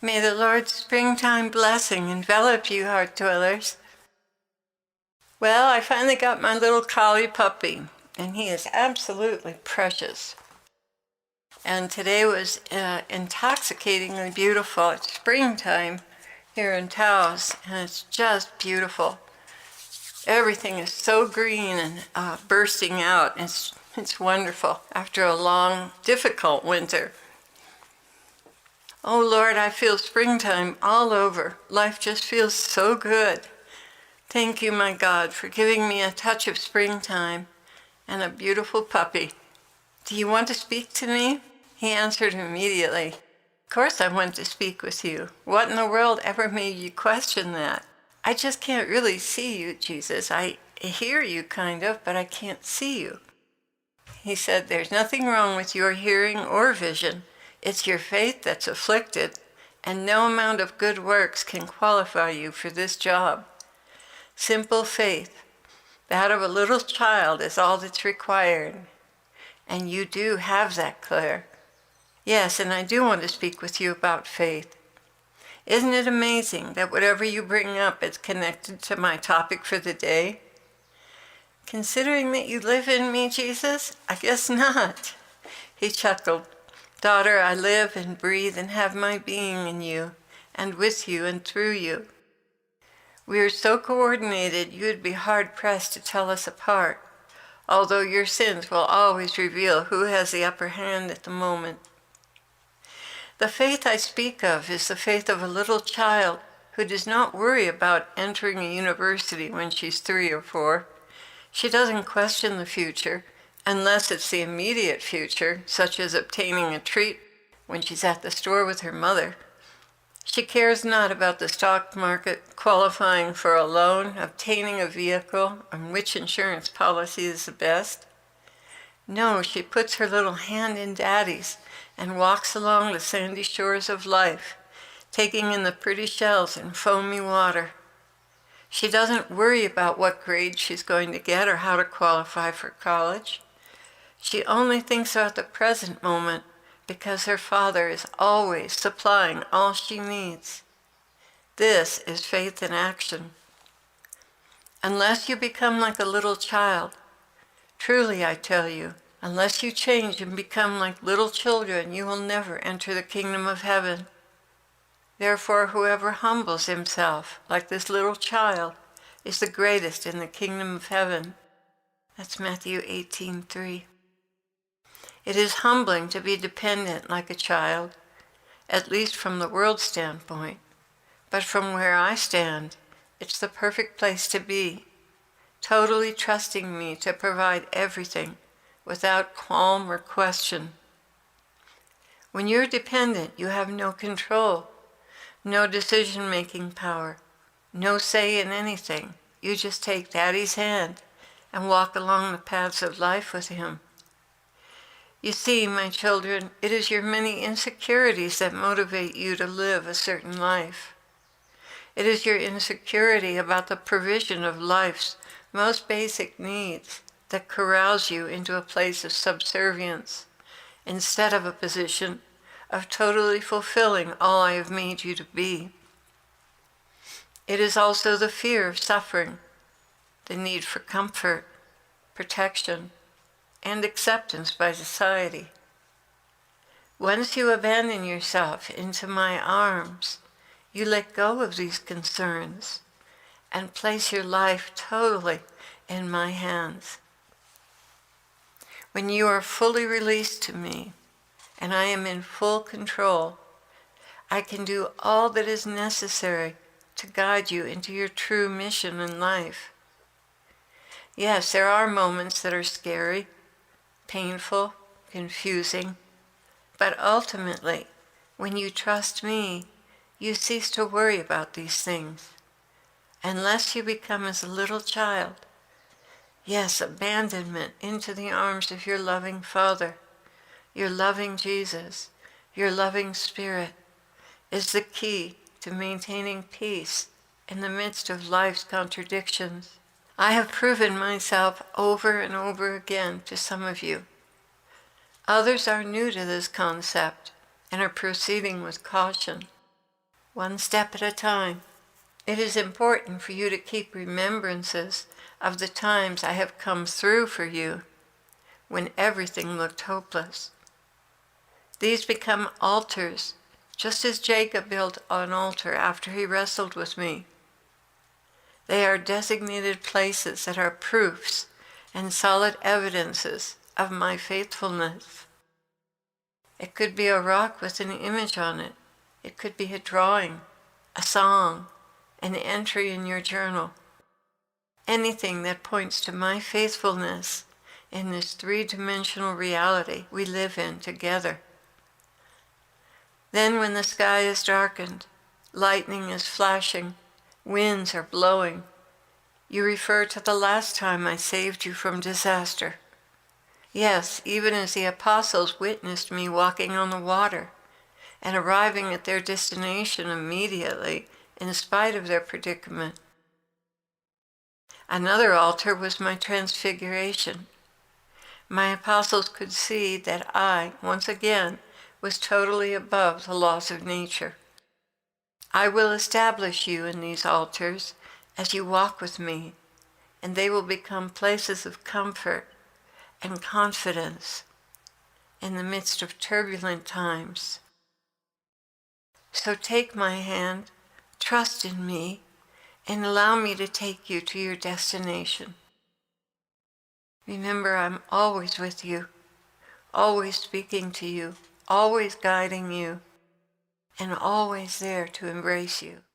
May the Lord's springtime blessing envelop you, heart dwellers. Well, I finally got my little collie puppy, and he is absolutely precious. And today was intoxicatingly beautiful. It's springtime here in Taos, and it's just beautiful. Everything is so green and bursting out. It's wonderful after a long, difficult winter. Oh Lord, I feel springtime all over. Life just feels so good. Thank you, my God, for giving me a touch of springtime and a beautiful puppy. Do you want to speak to me? He answered immediately. Of course I want to speak with you. What in the world ever made you question that? I just can't really see you, Jesus. I hear you kind of, but I can't see you. He said, there's nothing wrong with your hearing or vision. It's your faith that's afflicted, and no amount of good works can qualify you for this job. Simple faith, that of a little child, is all that's required. And you do have that, Clare. Yes, and I do want to speak with you about faith. Isn't it amazing that whatever you bring up is connected to my topic for the day? Considering that you live in me, Jesus, I guess not. He chuckled. Daughter, I live and breathe and have my being in you, and with you and through you. We are so coordinated, you would be hard-pressed to tell us apart, although your sins will always reveal who has the upper hand at the moment. The faith I speak of is the faith of a little child who does not worry about entering a university when she's 3 or 4. She doesn't question the future, unless it's the immediate future, such as obtaining a treat when she's at the store with her mother. She cares not about the stock market, qualifying for a loan, obtaining a vehicle, and which insurance policy is the best. No, she puts her little hand in Daddy's and walks along the sandy shores of life, taking in the pretty shells and foamy water. She doesn't worry about what grade she's going to get or how to qualify for college. She only thinks about the present moment because her Father is always supplying all she needs. This is faith in action. Unless you become like a little child, truly I tell you, unless you change and become like little children, you will never enter the kingdom of heaven. Therefore, whoever humbles himself like this little child is the greatest in the kingdom of heaven. That's Matthew 18:3. It is humbling to be dependent like a child, at least from the world's standpoint. But from where I stand, it's the perfect place to be, totally trusting me to provide everything without qualm or question. When you're dependent, you have no control, no decision-making power, no say in anything. You just take Daddy's hand and walk along the paths of life with him. You see, my children, it is your many insecurities that motivate you to live a certain life. It is your insecurity about the provision of life's most basic needs that corrals you into a place of subservience instead of a position of totally fulfilling all I have made you to be. It is also the fear of suffering, the need for comfort, protection, and acceptance by society. Once you abandon yourself into my arms, you let go of these concerns and place your life totally in my hands. When you are fully released to me, and I am in full control, I can do all that is necessary to guide you into your true mission in life. Yes, there are moments that are scary, painful, confusing, but ultimately, when you trust me, you cease to worry about these things. Unless you become as a little child, yes, abandonment into the arms of your loving Father, your loving Jesus, your loving Spirit, is the key to maintaining peace in the midst of life's contradictions. I have proven myself over and over again to some of you. Others are new to this concept and are proceeding with caution. one step at a time. It is important for you to keep remembrances of the times I have come through for you when everything looked hopeless. These become altars, just as Jacob built an altar after he wrestled with me. They are designated places that are proofs and solid evidences of my faithfulness. It could be a rock with an image on it. It could be a drawing, a song, an entry in your journal. Anything that points to my faithfulness in this three-dimensional reality we live in together. Then when the sky is darkened, lightning is flashing, winds are blowing, you refer to the last time I saved you from disaster. Yes, even as the apostles witnessed me walking on the water and arriving at their destination immediately in spite of their predicament. Another altar was my transfiguration. My apostles could see that I, once again, was totally above the laws of nature. I will establish you in these altars as you walk with me, and they will become places of comfort and confidence in the midst of turbulent times. So take my hand, trust in me, and allow me to take you to your destination. Remember, I'm always with you, always speaking to you, always guiding you, and always there to embrace you.